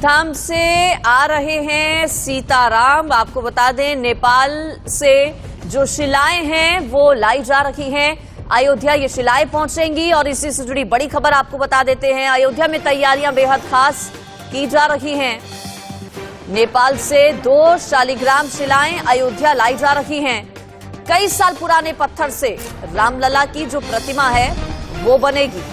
चारधाम से आ रहे हैं सीताराम। आपको बता दें नेपाल से जो शिलाएं हैं वो लाई जा रही हैं अयोध्या। ये शिलाएं पहुंचेंगी और इसी से जुड़ी बड़ी खबर आपको बता देते हैं। अयोध्या में तैयारियां बेहद खास की जा रही हैं। नेपाल से 2 शालिग्राम शिलाएं अयोध्या लाई जा रही हैं। कई साल पुराने पत्थर से रामलला की जो प्रतिमा है वो बनेगी।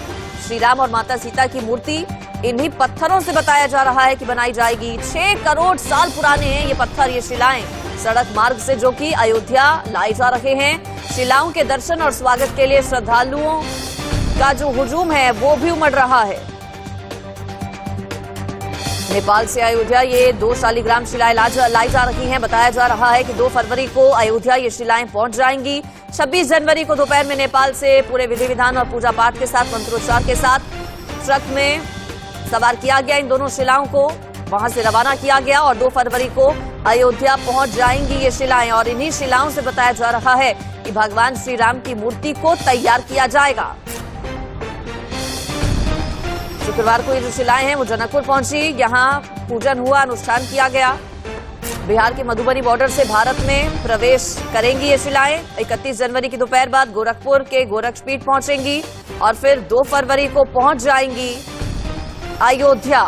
श्री राम और माता सीता की मूर्ति इन्हीं पत्थरों से बताया जा रहा है कि बनाई जाएगी। 6 करोड़ साल पुराने हैं ये पत्थर, ये शिलाएं सड़क मार्ग से जो कि अयोध्या लाई जा रहे हैं। शिलाओं के दर्शन और स्वागत के लिए श्रद्धालुओं का जो हुजूम है वो भी उमड़ रहा है। नेपाल से अयोध्या ये 2 शालिग्राम शिलाएं लाई जा रही हैं। बताया जा रहा है कि 2 फरवरी को अयोध्या ये शिलाएं पहुंच जाएंगी। 26 जनवरी को दोपहर में नेपाल से पूरे विधि विधान और पूजा पाठ के साथ, मंत्रोच्चार के साथ ट्रक में सवार किया गया। इन दोनों शिलाओं को वहां से रवाना किया गया और 2 फरवरी को अयोध्या पहुंच जाएंगी ये शिलाएं। और इन्हीं शिलाओं से बताया जा रहा है कि भगवान श्री राम की मूर्ति को तैयार किया जाएगा। शुक्रवार को ये जो शिलाएं हैं वो जनकपुर पहुंची, यहां पूजन हुआ, अनुष्ठान किया गया। बिहार के मधुबनी बॉर्डर से भारत में प्रवेश करेंगी ये शिलाएं। 31 जनवरी की दोपहर बाद गोरखपुर के गोरक्षपीठ पहुंचेंगी और फिर 2 फरवरी को पहुंच जाएंगी अयोध्या।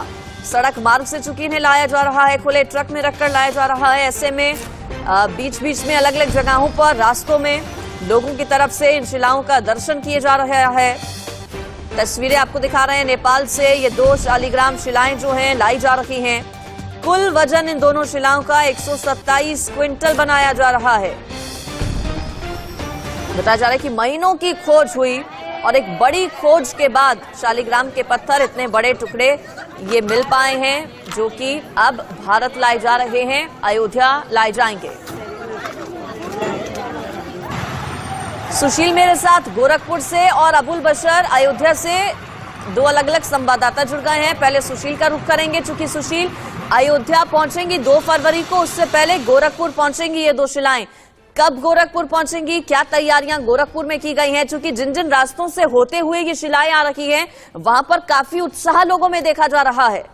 सड़क मार्ग से चूंकि इन्हें लाया जा रहा है, खुले ट्रक में रखकर लाया जा रहा है। ऐसे में बीच बीच में अलग अलग जगहों पर रास्तों में लोगों की तरफ से इन शिलाओं का दर्शन किए जा रहा है। तस्वीरें आपको दिखा रहे हैं। नेपाल से ये 2 शालिग्राम शिलाएं जो हैं लाई जा रही हैं। कुल वजन इन दोनों शिलाओं का 127 क्विंटल बनाया जा रहा है। बताया जा रहा है कि महीनों की खोज हुई और एक बड़ी खोज के बाद शालिग्राम के पत्थर, इतने बड़े टुकड़े ये मिल पाए हैं जो कि अब भारत लाए जा रहे हैं, अयोध्या लाए जाएंगे। सुशील मेरे साथ गोरखपुर से और अबुल बशर अयोध्या से 2 अलग अलग संवाददाता जुड़ गए हैं। पहले सुशील का रुख करेंगे, चूंकि सुशील अयोध्या पहुंचेंगी 2 फरवरी को, उससे पहले गोरखपुर पहुंचेंगी ये 2 शिलाएं। कब गोरखपुर पहुंचेंगी, क्या तैयारियां गोरखपुर में की गई हैं? चूंकि जिन जिन रास्तों से होते हुए ये शिलाएं आ रही हैं वहां पर काफी उत्साह लोगों में देखा जा रहा है।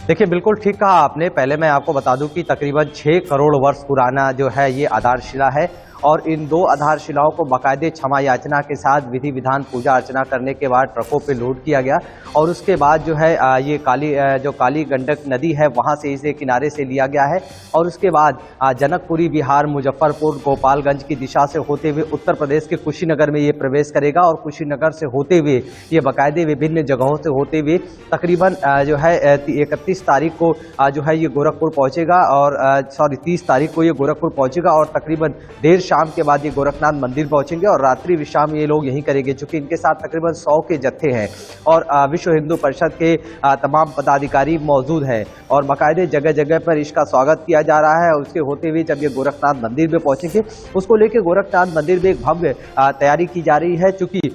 देखिए, बिल्कुल ठीक कहा आपने। पहले मैं आपको बता दूं कि तकरीबन 6 करोड़ वर्ष पुराना जो है ये आधारशिला है और इन 2 आधारशिलाओं को बाकायदे क्षमा याचना के साथ विधि विधान पूजा अर्चना करने के बाद ट्रकों पे लोड किया गया और उसके बाद जो है ये काली गंडक नदी है वहाँ से इसे किनारे से लिया गया है और उसके बाद जनकपुरी, बिहार, मुजफ्फरपुर, गोपालगंज की दिशा से होते हुए उत्तर प्रदेश के कुशीनगर में ये प्रवेश करेगा और कुशीनगर से होते हुए ये बाकायदे विभिन्न जगहों से होते हुए तकरीबन जो है 31 तारीख को जो है ये गोरखपुर पहुँचेगा और 30 तारीख को ये गोरखपुर पहुँचेगा और तकरीबन देर शाम के बाद ये गोरखनाथ मंदिर पहुंचेंगे और रात्रि विश्राम ये लोग यहीं करेंगे, चूंकि इनके साथ तकरीबन 100 के जत्थे हैं और विश्व हिंदू परिषद के तमाम पदाधिकारी मौजूद हैं और बाकायदे जगह जगह पर इसका स्वागत किया जा रहा है। और उसके होते हुए जब ये गोरखनाथ मंदिर में पहुंचेंगे, उसको लेकर गोरखनाथ मंदिर में एक भव्य तैयारी की जा रही है। चूंकि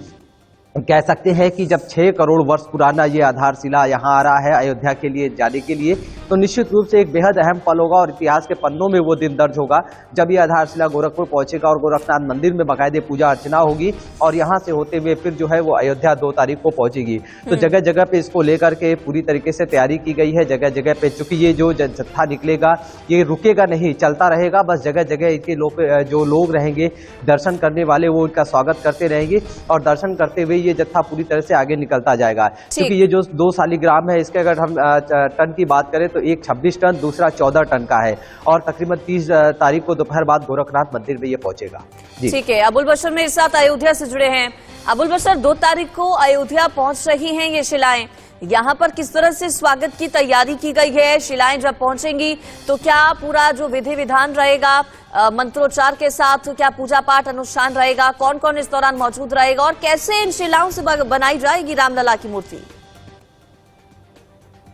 कह सकते हैं कि जब 6 करोड़ वर्ष पुराना ये आधारशिला यहाँ आ रहा है अयोध्या के लिए जाने के लिए, तो निश्चित रूप से एक बेहद अहम पल होगा और इतिहास के पन्नों में वो दिन दर्ज होगा जब ये आधारशिला गोरखपुर पहुंचेगा और गोरखनाथ मंदिर में बाकायदे पूजा अर्चना होगी और यहाँ से होते हुए फिर जो है वो अयोध्या 2 तारीख को पहुंचेगी। तो जगह जगह पे इसको लेकर के पूरी तरीके से तैयारी की गई है। जगह जगह पे चूंकि ये जो जत्था निकलेगा ये रुकेगा नहीं, चलता रहेगा। बस जगह जगह इनके जो लोग रहेंगे दर्शन करने वाले वो इनका स्वागत करते रहेंगे और दर्शन करते हुए ये जत्था पूरी तरह से आगे निकलता जाएगा। क्योंकि ये जो 2 शालिग्राम है इसके अगर हम टन की बात करें तो एक 26 टन, दूसरा 14 टन का है और तकरीबन 30 तारीख को दोपहर बाद गोरखनाथ मंदिर में ये पहुंचेगा। ठीक है, अबुल बशर मेरे साथ अयोध्या से जुड़े हैं। अबुल बशर, 2 तारीख को अयोध्या पहुंच रही हैं ये शिलाएं, यहाँ पर किस तरह से स्वागत की तैयारी की गई है? शिलाएं जब पहुंचेंगी तो क्या पूरा जो विधि विधान रहेगा मंत्रोच्चार के साथ, क्या पूजा पाठ अनुष्ठान रहेगा? कौन कौन इस दौरान मौजूद रहेगा और कैसे इन शिलाओं से बनाई जाएगी रामलला की मूर्ति?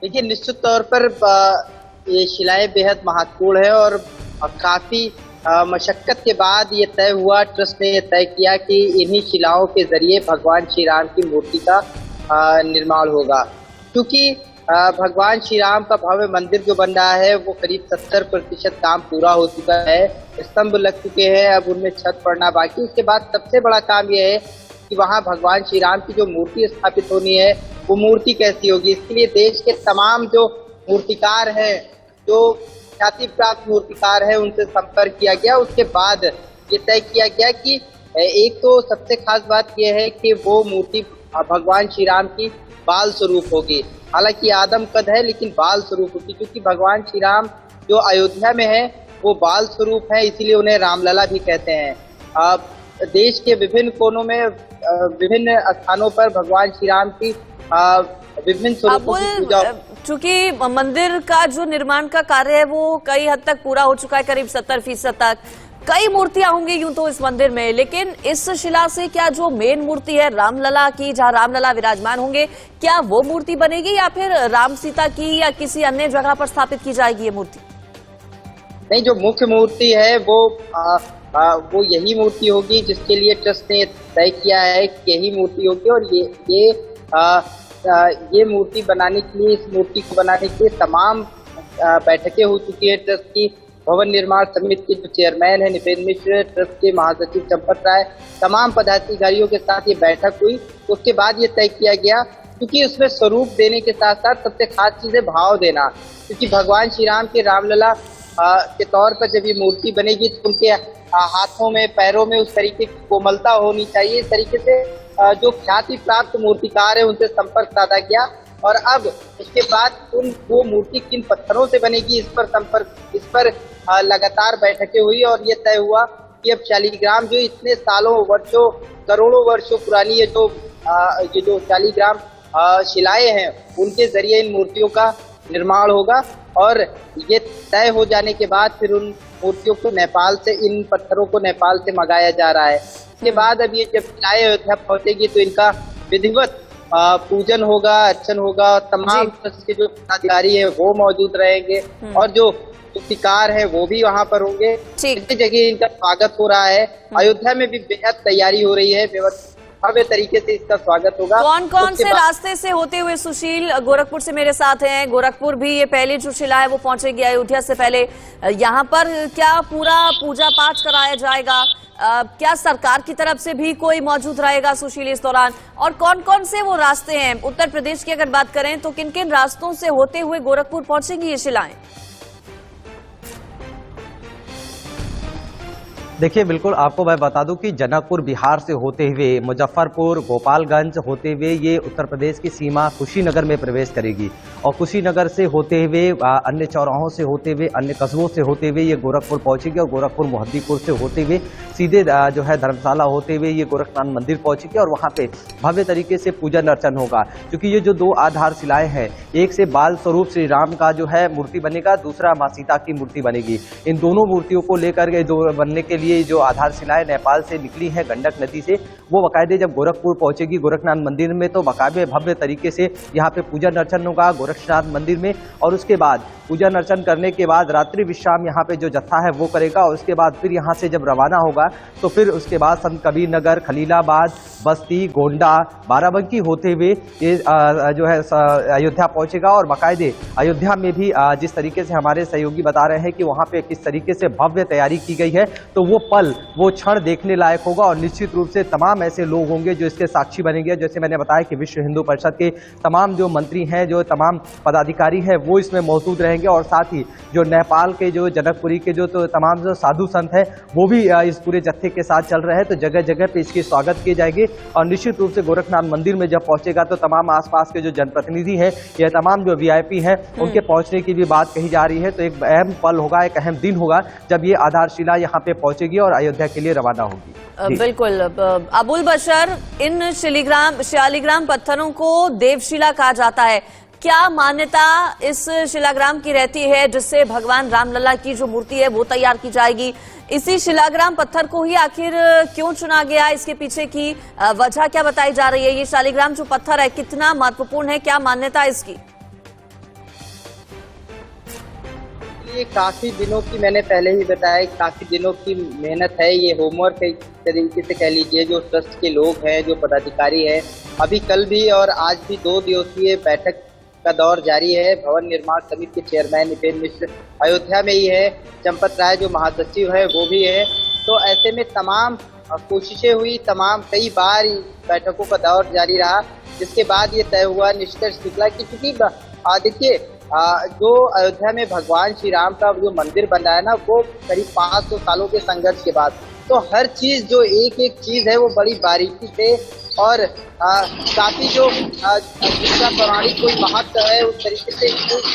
देखिए, निश्चित तौर पर ये शिलाएं बेहद महत्वपूर्ण है और काफी मशक्कत के बाद ये तय हुआ, ट्रस्ट ने ये तय किया कि इन्हीं शिलाओं के जरिए भगवान श्री राम की मूर्ति का निर्माण होगा। क्योंकि भगवान श्री राम का भव्य मंदिर जो बन रहा है वो करीब 70% काम पूरा हो चुका है। स्तंभ लग चुके हैं, अब उनमें छत पड़ना बाकी। उसके बाद सबसे बड़ा काम यह है कि वहाँ भगवान श्री राम की जो मूर्ति स्थापित होनी है वो मूर्ति कैसी होगी। इसके लिए देश के तमाम जो मूर्तिकार हैं, जो ख्याति प्राप्त मूर्तिकार है, उनसे संपर्क किया गया। उसके बाद ये तय किया गया कि एक तो सबसे खास बात यह है कि वो मूर्ति भगवान श्री राम की बाल स्वरूप होगी। हालांकि आदम कद है लेकिन बाल स्वरूप होगी, क्योंकि भगवान श्री राम जो अयोध्या में है वो बाल स्वरूप है, इसीलिए उन्हें रामलला भी कहते हैं। देश के विभिन्न कोनों में विभिन्न स्थानों पर भगवान श्री राम की विभिन्न स्वरूपों की पूजा। चूंकि मंदिर का जो निर्माण का कार्य है वो कई हद तक पूरा हो चुका है, करीब 70% तक। कई मूर्तियां होंगी यूं तो इस मंदिर में, लेकिन इस शिला से क्या जो मेन मूर्ति है रामलला की, जहां रामलला विराजमान होंगे, क्या वो मूर्ति बनेगी या फिर राम सीता की या किसी अन्य जगह पर स्थापित की जाएगी ये मूर्ति? नहीं, जो मुख्य मूर्ति है वो यही मूर्ति होगी जिसके लिए ट्रस्ट ने तय किया है कि यही मूर्ति होगी। और ये मूर्ति बनाने के लिए, इस मूर्ति को बनाने के लिए तमाम बैठकें हो चुकी है। ट्रस्ट की भवन निर्माण समिति के जो चेयरमैन है निपेंद्र मिश्र, ट्रस्ट के महासचिव चंपत राय, तमाम पदाधिकारियों के साथ ये बैठक हुई। उसके बाद ये तय किया गया, क्योंकि उसमें स्वरूप देने के साथ साथ सबसे खास चीज है भाव देना। क्योंकि भगवान श्री राम के रामलला के तौर पर जब ये मूर्ति बनेगी तो उनके हाथों में, पैरों में उस तरीके की कोमलता होनी चाहिए। इस तरीके से जो ख्याति प्राप्त मूर्तिकार है उनसे संपर्क साधा गया। और अब उसके बाद वो मूर्ति किन पत्थरों से बनेगी इस पर लगातार बैठकें हुई और ये तय हुआ कि अब शालिग्राम जो इतने सालों, वर्षों, करोड़ों वर्षों पुरानी ये जो शालिग्राम शिलाएं हैं उनके जरिए इन मूर्तियों का निर्माण होगा। और ये तय हो जाने के बाद फिर उन मूर्तियों को नेपाल से, इन पत्थरों को नेपाल से मंगाया जा रहा है। इसके बाद अब ये जब शिलाएं अयोध्या पहुंचेगी तो इनका विधिवत पूजन होगा, अर्चन होगा। तमाम ट्रस्ट के जो पदाधिकारी है वो मौजूद रहेंगे और जो मूर्तिकार है वो भी वहाँ पर होंगे। इसी जगह इनका स्वागत हो रहा है। अयोध्या में भी बेहद तैयारी हो रही है, भव्य तरीके से इसका स्वागत होगा। कौन कौन से रास्ते से होते हुए सुशील गोरखपुर से मेरे साथ हैं? गोरखपुर भी ये पहली जो शिला है वो पहुंचेगी अयोध्या से पहले। यहाँ पर क्या पूरा पूजा पाठ कराया जाएगा? क्या सरकार की तरफ से भी कोई मौजूद रहेगा सुशील इस दौरान? और कौन कौन से वो रास्ते हैं? उत्तर प्रदेश की अगर बात करें तो किन किन रास्तों से होते हुए गोरखपुर पहुंचेंगी ये शिलाएं? देखिए, बिल्कुल आपको मैं बता दूं कि जनकपुर बिहार से होते हुए मुजफ्फरपुर, गोपालगंज होते हुए ये उत्तर प्रदेश की सीमा कुशीनगर में प्रवेश करेगी और कुशीनगर से होते हुए अन्य चौराहों से होते हुए, अन्य कस्बों से होते हुए ये गोरखपुर पहुंचेगी और गोरखपुर मोहद्दीपुर से होते हुए सीधे जो है धर्मशाला होते हुए ये गोरखनाथ मंदिर पहुंचेगी और वहाँ पे भव्य तरीके से पूजन अर्चन होगा। क्योंकि ये जो दो आधारशिलाएं हैं, एक से बाल स्वरूप श्री राम का जो है मूर्ति बनेगा, दूसरा माँ सीता की मूर्ति बनेगी। इन दोनों मूर्तियों को लेकर के जो बनने के लिए जो आधारशिलाएं नेपाल से निकली है गंडक नदी से, वो बाकायदे जब गोरखपुर पहुंचेगी गोरखनाथ मंदिर में तो बाकायदे भव्य तरीके से यहाँ पे पूजन अर्चन होगा गोरखनाथ मंदिर में। और उसके बाद पूजन अर्चन करने के बाद रात्रि विश्राम यहाँ पे जो जत्था है वो करेगा और उसके बाद फिर यहाँ से जब रवाना होगा तो फिर उसके बाद संत कबीर नगर, खलीलाबाद, बस्ती, गोंडा, बाराबंकी होते हुए ये जो है अयोध्या पहुंचेगा। और बाकायदे अयोध्या में भी जिस तरीके से हमारे सहयोगी बता रहे हैं कि वहाँ पे किस तरीके से भव्य तैयारी की गई है, तो वो पल, वो क्षण देखने लायक होगा और निश्चित रूप से तमाम ऐसे लोग होंगे जो इसके साक्षी बनेंगे। जैसे मैंने बताया कि विश्व हिंदू परिषद के तमाम जो मंत्री हैं, जो तमाम पदाधिकारी हैं, वो इसमें मौजूद रहेंगे और साथ ही जो नेपाल के जो जनकपुरी के जो तो तमाम जो साधु संत हैं वो भी इस पूरे जत्थे के साथ चल रहे हैं। तो जगह जगह पे इसके स्वागत किए जाएंगे और निश्चित रूप से गोरखनाथ मंदिर में जब पहुंचेगा तो तमाम आसपास के जो जनप्रतिनिधि हैं या तमाम जो वीआईपी हैं उनके पहुंचने की भी बात कही जा रही है। तो एक अहम पल होगा, एक अहम दिन होगा जब ये आधारशिला यहाँ पे पहुंचेगी और अयोध्या के लिए रवाना होगी। बिल्कुल अबुल बशर, इन शालिग्राम पत्थरों को देवशिला कहा जाता है। क्या मान्यता इस शिलाग्राम की रहती है जिससे भगवान रामलला की जो मूर्ति है वो तैयार की जाएगी? इसी शिलाग्राम पत्थर को ही आखिर क्यों चुना गया? इसके पीछे की वजह क्या बताई जा रही है? ये शालिग्राम जो पत्थर है कितना महत्वपूर्ण है, क्या मान्यता है इसकी? ये काफी दिनों की, मैंने पहले ही बताया, काफी दिनों की मेहनत है। ये होमवर्क एक तरीके से कह लीजिए। जो ट्रस्ट के लोग हैं, जो पदाधिकारी हैं, अभी कल भी और आज भी 2 दिवसीय बैठक का दौर जारी है। भवन निर्माण समिति के चेयरमैन निपेंद्र मिश्र अयोध्या में ही है, चंपत राय जो महासचिव है वो भी है। तो ऐसे में तमाम कोशिशें हुई, तमाम कई बार बैठकों का दौर जारी रहा, जिसके बाद ये तय हुआ, निष्कर्ष निकला कि चूंकि देखिए जो अयोध्या में भगवान श्री राम का जो मंदिर बन रहा है ना, वो करीब 500 सालों के संघर्ष के बाद, तो हर चीज जो एक एक चीज है वो बड़ी बारीकी से और काफी जो जिसका पौराणिक कोई महत्व है उस तरीके से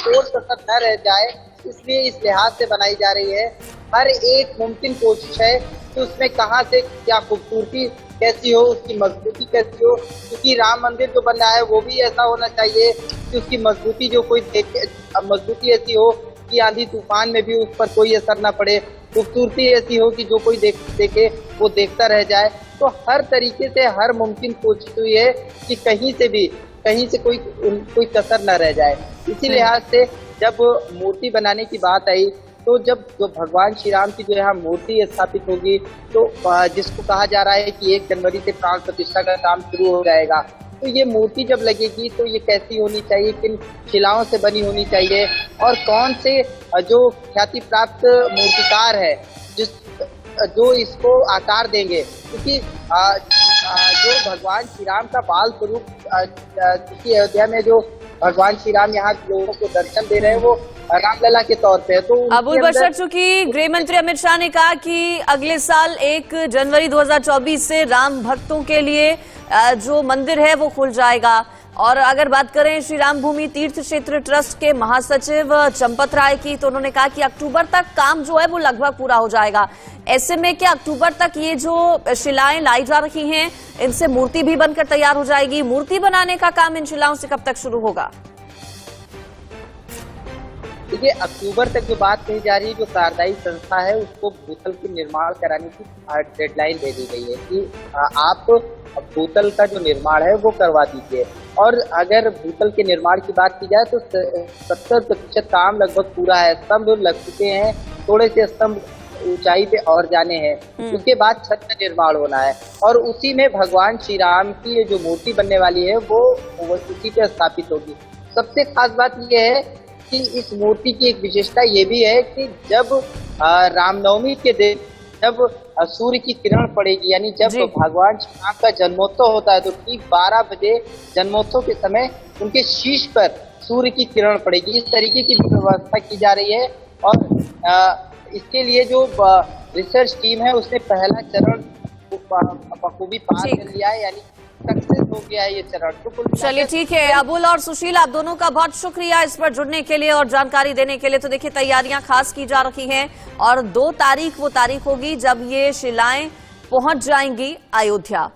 कोई कसर न रह जाए, इसलिए इस लिहाज से बनाई जा रही है। हर एक मुमकिन कोशिश है कि उसमें कहाँ से क्या खूबसूरती कैसी हो, उसकी मजबूती कैसी हो, क्योंकि राम मंदिर जो बन रहा है वो भी ऐसा होना चाहिए कि उसकी मजबूती जो कोई देखे, मजबूती ऐसी हो कि आंधी तूफान में भी उस पर कोई असर न पड़े, खूबसूरती ऐसी हो कि जो कोई देखे वो देखता रह जाए। तो हर तरीके से हर मुमकिन कोशिश हुई है कि कहीं से कोई कसर न रह जाए। इसी लिहाज से जब मूर्ति बनाने की बात आई, तो जब जो भगवान श्री राम की जो यहाँ मूर्ति स्थापित होगी, तो जिसको कहा जा रहा है कि 1 जनवरी से प्राण प्रतिष्ठा का काम शुरू हो जाएगा, तो ये मूर्ति जब लगेगी तो ये कैसी होनी चाहिए, किन शिलाओं से बनी होनी चाहिए और कौन से जो ख्याति प्राप्त मूर्तिकार है जो इसको आकार देंगे, क्योंकि जो भगवान श्री राम का बाल स्वरूप अयोध्या में जो भगवान श्री राम यहाँ लोगों को दर्शन दे रहे हैं वो रामलला के तौर पे है। तो अबुल बशर, चूंकि गृह मंत्री अमित शाह ने कहा कि अगले साल 1 जनवरी 2024 से राम भक्तों के लिए जो मंदिर है वो खुल जाएगा, और अगर बात करें श्री राम भूमि तीर्थ क्षेत्र ट्रस्ट के महासचिव चंपत राय की, तो उन्होंने कहा कि अक्टूबर तक काम जो है वो लगभग पूरा हो जाएगा। ऐसे में क्या अक्टूबर तक ये जो शिलाएं लाई जा रही हैं इनसे मूर्ति भी बनकर तैयार हो जाएगी? मूर्ति बनाने का काम इन शिलाओं से कब तक शुरू होगा? देखिए, अक्टूबर तक जो बात कही जा रही है, जो कार्यदायी संस्था है उसको भूतल के निर्माण कराने की डेडलाइन दे दी गई है कि आप भूतल का जो निर्माण है वो करवा दीजिए। और अगर भूतल के निर्माण की बात की जाए तो 70% काम लगभग पूरा है, स्तंभ लग चुके हैं, थोड़े से स्तंभ ऊंचाई पे और जाने हैं, उसके बाद छत का निर्माण होना है और उसी में भगवान श्री राम की जो मूर्ति बनने वाली है वो उसी पे स्थापित होगी। सबसे खास बात यह है कि इस मूर्ति की एक विशेषता ये भी है कि जब रामनवमी के दिन जब सूर्य की किरण पड़ेगी, यानी जब भगवान श्री राम का जन्मोत्सव होता है, तो ठीक 12 बजे जन्मोत्सव के समय उनके शीश पर सूर्य की किरण पड़ेगी। इस तरीके की व्यवस्था की जा रही है और इसके लिए जो रिसर्च टीम है उसने पहला चरण बखूबी पार कर लिया है, यानी सक्सेस हो गया है ये चरण। तो चलिए ठीक है, अबुल और सुशील आप दोनों का बहुत शुक्रिया इस पर जुड़ने के लिए और जानकारी देने के लिए। तो देखिए तैयारियां खास की जा रही हैं और 2 तारीख वो तारीख होगी जब ये शिलाएं पहुंच जाएंगी अयोध्या।